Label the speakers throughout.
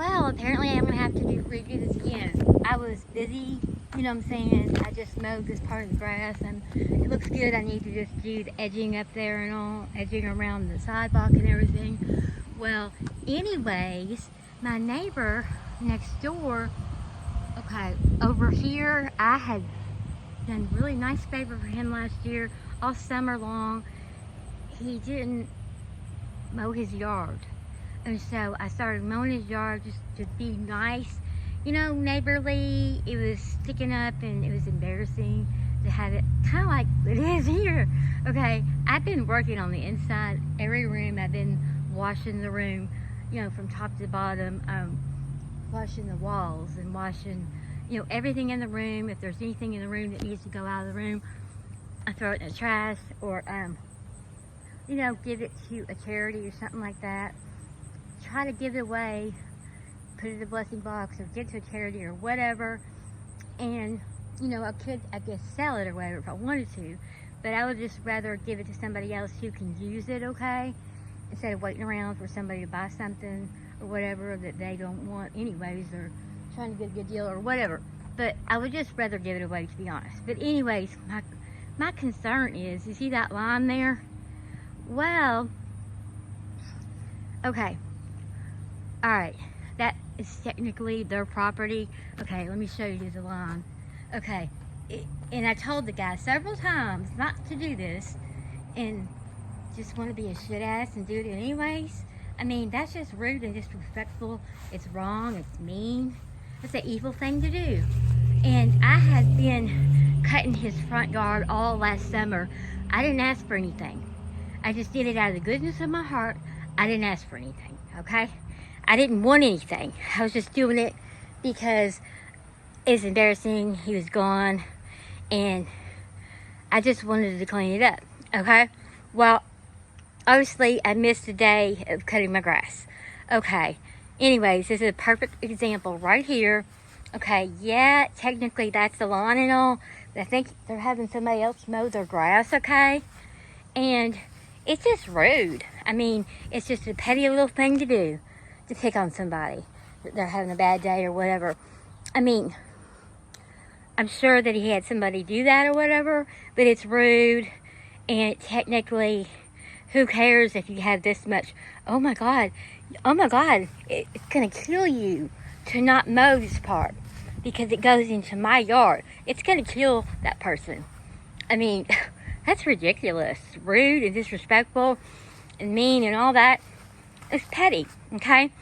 Speaker 1: Well, apparently I'm going to have to redo this again. I was busy, you know what I'm saying? I just mowed this part of the grass and it looks good. I need to just do the edging up there and all, edging around the sidewalk and everything. Well, anyways, my neighbor next door, okay, over here, I had done a really nice favor for him last year, all summer long. He didn't mow his yard. And so I started mowing his yard just to be nice, you know, neighborly. It was sticking up and it was embarrassing to have it kind of like it is here. Okay, I've been working on the inside, every room. I've been washing the room, you know, from top to bottom, washing the walls and washing, you know, everything in the room. If there's anything in the room that needs to go out of the room, I throw it in the trash or, you know, give it to a charity or something like that. Try to give it away, put it in a blessing box or give it to a charity or whatever. And, you know, I could, I guess, sell it or whatever if I wanted to. But I would just rather give it to somebody else who can use it, okay? Instead of waiting around for somebody to buy something or whatever that they don't want anyways, or trying to get a good deal or whatever. But I would just rather give it away, to be honest. But anyways, my concern is, you see that line there? Well, okay. All right, that is technically their property. Okay, let me show you the line. Okay, and I told the guy several times not to do this and just want to be a shit ass and do it anyways. I mean, that's just rude and disrespectful. It's wrong, it's mean. It's an evil thing to do. And I had been cutting his front yard all last summer. I didn't ask for anything. I just did it out of the goodness of my heart. I didn't ask for anything, okay? I didn't want anything. I was just doing it because it's embarrassing. He was gone and I just wanted to clean it up, okay? Well, obviously I missed a day of cutting my grass. Okay, anyways, this is a perfect example right here. Okay, yeah, technically that's the lawn and all, but I think they're having somebody else mow their grass, okay? And it's just rude. I mean, it's just a petty little thing to do, to pick on somebody that they're having a bad day or whatever. I mean, I'm sure that he had somebody do that or whatever, but it's rude. And technically, who cares if you have this much? Oh my God, it's gonna kill you to not mow this part because it goes into my yard. It's gonna kill that person. I mean, that's ridiculous, rude and disrespectful and mean and all that. It's petty, okay?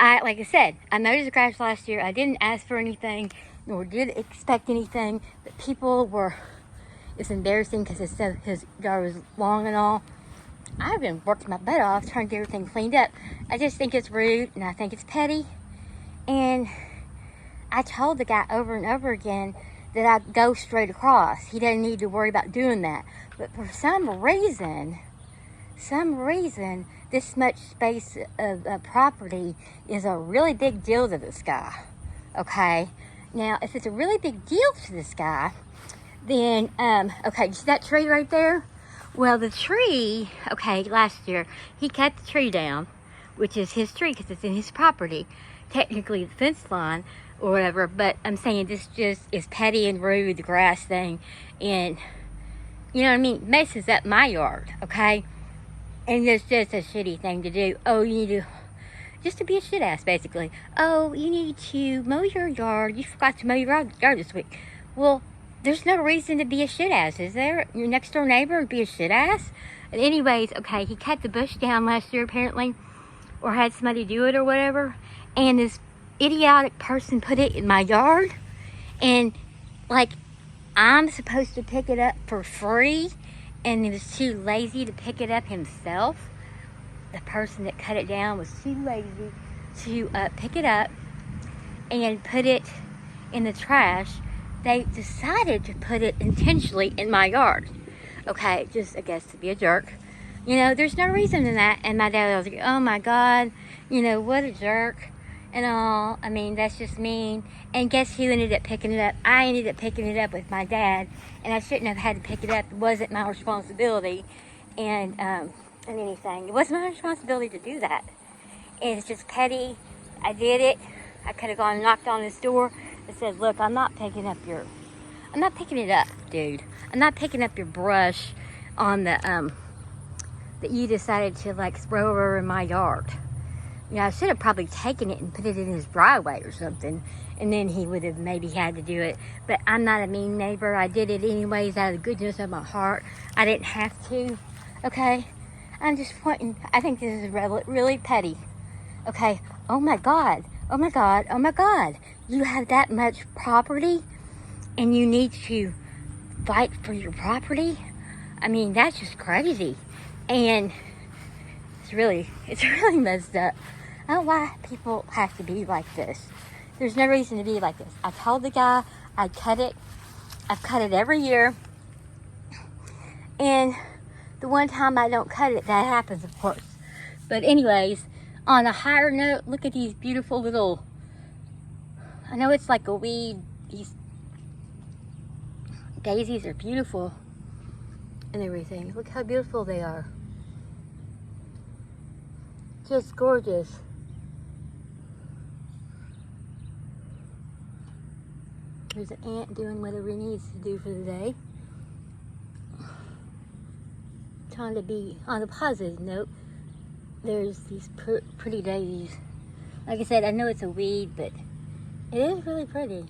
Speaker 1: Like I said, I mowed his grass last year. I didn't ask for anything, nor did expect anything. But people were, it's embarrassing because his yard was long and all. I've been working my butt off trying to get everything cleaned up. I just think it's rude and I think it's petty. And I told the guy over and over again that I'd go straight across. He doesn't need to worry about doing that. But for some reason, this much space of property is a really big deal to this guy, okay? Now, if it's a really big deal to this guy, then, okay, you see that tree right there? Well, the tree, okay, last year, he cut the tree down, which is his tree because it's in his property. Technically, the fence line or whatever, but I'm saying this just is petty and rude, the grass thing, and, you know what I mean, messes up my yard, okay? And it's just a shitty thing to do. Oh, you need to, just to be a shit ass, basically. Oh, you need to mow your yard. You forgot to mow your yard this week. Well, there's no reason to be a shit ass, is there? Your next door neighbor would be a shit ass? And anyways, okay, he cut the bush down last year, apparently, or had somebody do it or whatever. And this idiotic person put it in my yard. And, like, I'm supposed to pick it up for free. And he was too lazy to pick it up himself. The person that cut it down was too lazy to pick it up and put it in the trash. They decided to put it intentionally in my yard. Okay, just, I guess, to be a jerk. You know, there's no reason in that. And my dad was like, oh my God, you know, what a jerk and all. I mean, that's just mean. And guess who ended up picking it up? I ended up picking it up with my dad. And I shouldn't have had to pick it up. It wasn't my responsibility. And anything. It wasn't my responsibility to do that. and it's just petty. I did it. I could have gone and knocked on his door and said, look, I'm not picking it up, dude. I'm not picking up your brush on the, that you decided to like throw over in my yard. You know, I should have probably taken it and put it in his driveway or something, and then he would have maybe had to do it. But I'm not a mean neighbor. I did it anyways out of the goodness of my heart. I didn't have to, okay? I'm just pointing. I think this is really petty, okay? Oh my God, oh my God, oh my God. You have that much property and you need to fight for your property? I mean, that's just crazy. And it's really messed up. I don't know why people have to be like this. There's no reason to be like this. I told the guy I'd cut it. I've cut it every year. And the one time I don't cut it, that happens, of course. But anyways, on a higher note, look at these beautiful little, I know it's like a weed. These daisies are beautiful and everything. Look how beautiful they are. Just gorgeous. There's an ant doing whatever he needs to do for the day. Trying to be on a positive note. There's these pretty daisies. Like I said, I know it's a weed, but it is really pretty.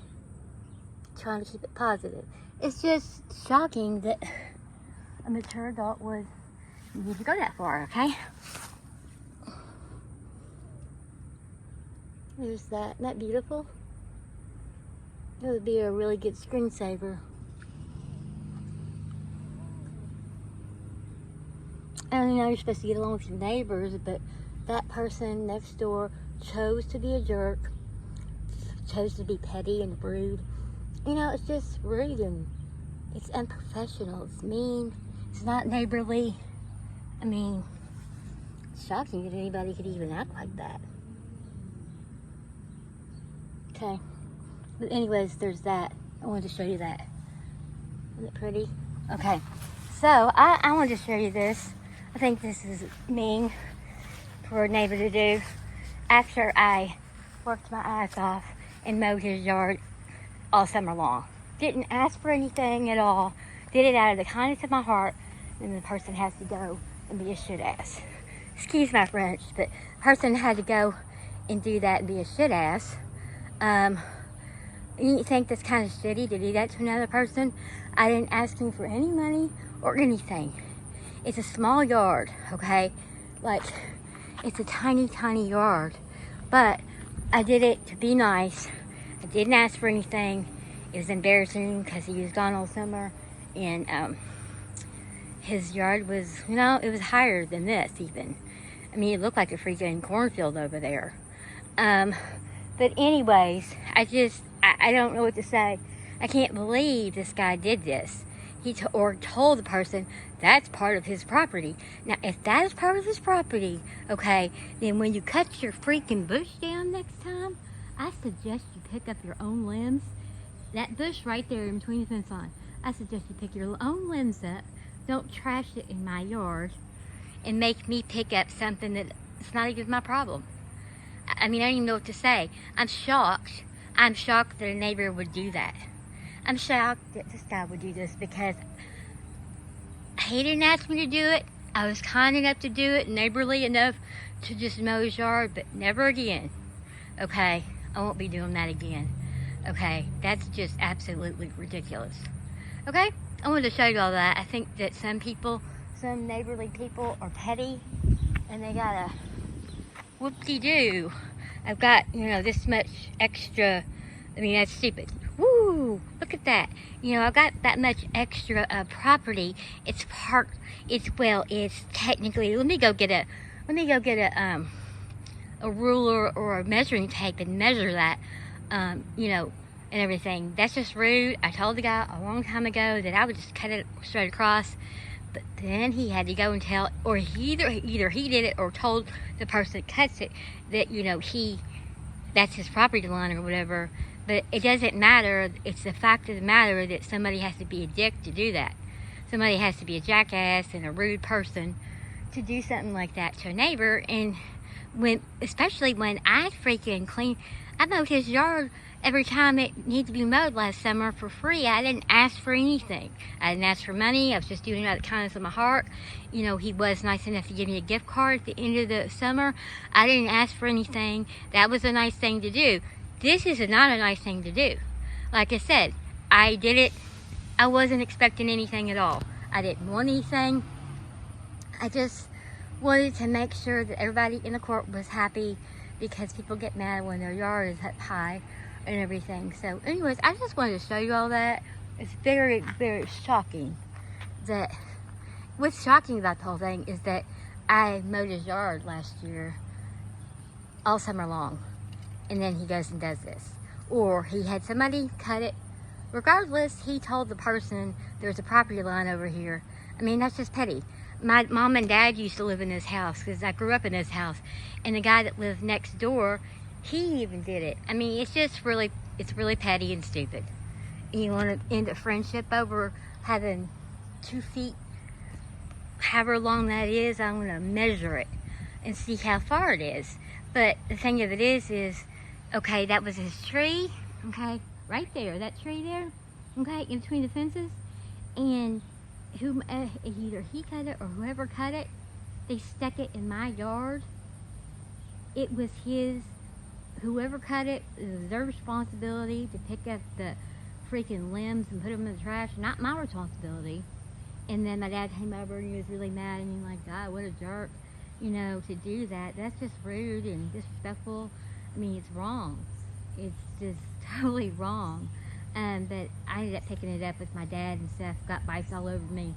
Speaker 1: Trying to keep it positive. It's just shocking that a mature adult would need to go that far, okay? There's that. Isn't that beautiful? It would be a really good screensaver. And you know, you're supposed to get along with your neighbors, but that person next door chose to be a jerk, chose to be petty and rude. You know, it's just rude and it's unprofessional, it's mean, it's not neighborly. I mean, it's shocking that anybody could even act like that. Okay. But anyways, there's that. I wanted to show you that. Isn't it pretty? Okay. So, I wanted to show you this. I think this is mean for a neighbor to do. After I worked my ass off and mowed his yard all summer long. Didn't ask for anything at all. Did it out of the kindness of my heart. And the person has to go and be a shit ass. Excuse my French, but the person had to go and do that and be a shit ass. You think that's kind of shitty to do that to another person? I didn't ask him for any money or anything. It's a small yard, okay? Like, it's a tiny, tiny yard. But I did it to be nice. I didn't ask for anything. It was embarrassing because he was gone all summer. And his yard was, you know, it was higher than this even. I mean, it looked like a freaking cornfield over there. But anyways, I don't know what to say. I can't believe this guy did this. He told the person that's part of his property. Now, if that is part of his property, okay, then when you cut your freaking bush down next time, I suggest you pick up your own limbs. That bush right there in between the fence line, I suggest you pick your own limbs up. Don't trash it in my yard and make me pick up something that's not even my problem. I mean, I don't even know what to say. I'm shocked. I'm shocked that a neighbor would do that. I'm shocked that this guy would do this because he didn't ask me to do it. I was kind enough to do it, neighborly enough to just mow his yard, but never again. Okay? I won't be doing that again. Okay? That's just absolutely ridiculous. Okay? I wanted to show you all that. I think that some neighborly people are petty and they gotta whoop-de-doo. I've got, you know, this much extra. I mean, that's stupid. Woo! Look at that. You know, I've got that much extra property. It's technically. Let me go get a ruler or a measuring tape and measure that. You know, and everything. That's just rude. I told the guy a long time ago that I would just cut it straight across. But then he had to go and tell, or either he did it or told the person that cuts it that, you know, that's his property line or whatever. But it doesn't matter. It's the fact of the matter that somebody has to be a dick to do that. Somebody has to be a jackass and a rude person to do something like that to a neighbor. And especially when I freaking clean, I mowed his yard every time it needed to be mowed last summer for free. I didn't ask for anything. I didn't ask for money. I was just doing it out of the kindness of my heart. You know, he was nice enough to give me a gift card at the end of the summer. I didn't ask for anything. That was a nice thing to do. This is not a nice thing to do. Like I said, I did it. I wasn't expecting anything at all. I didn't want anything. I just wanted to make sure that everybody in the court was happy, because people get mad when their yard is up high and everything. So anyways, I just wanted to show you all that. It's very, very shocking that, what's shocking about the whole thing is that I mowed his yard last year all summer long, and then he goes and does this. Or he had somebody cut it. Regardless, he told the person there's a property line over here. I mean, that's just petty. My mom and dad used to live in this house because I grew up in this house. And the guy that lived next door, he even did it. I mean, it's just really, it's really petty and stupid. You want to end a friendship over having 2 feet, however long that is, I'm going to measure it and see how far it is. But the thing of it is, okay, that was his tree, okay, right there, that tree there, okay, in between the fences. And either he cut it or whoever cut it, they stuck it in my yard. It was his, whoever cut it, it was their responsibility to pick up the freaking limbs and put them in the trash, not my responsibility. And then my dad came over and he was really mad, and he was like, God, what a jerk, you know, to do that. That's just rude and disrespectful. I mean, it's wrong. It's just totally wrong. But I ended up picking it up with my dad and stuff. Got bites all over me,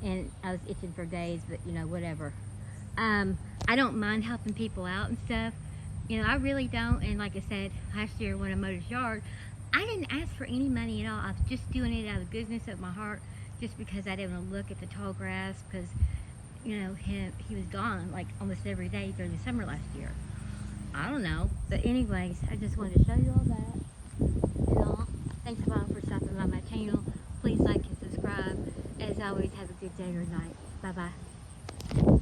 Speaker 1: and I was itching for days, but you know, whatever. I don't mind helping people out and stuff. You know, I really don't. And like I said, last year when I mowed his yard, I didn't ask for any money at all. I was just doing it out of the goodness of my heart, just because I didn't want to look at the tall grass, because, you know, he was gone like almost every day during the summer last year. I don't know. But anyways, I just wanted to show you all that. And all. Thanks a lot for stopping by my channel. Please like and subscribe. As always, have a good day or night. Bye-bye.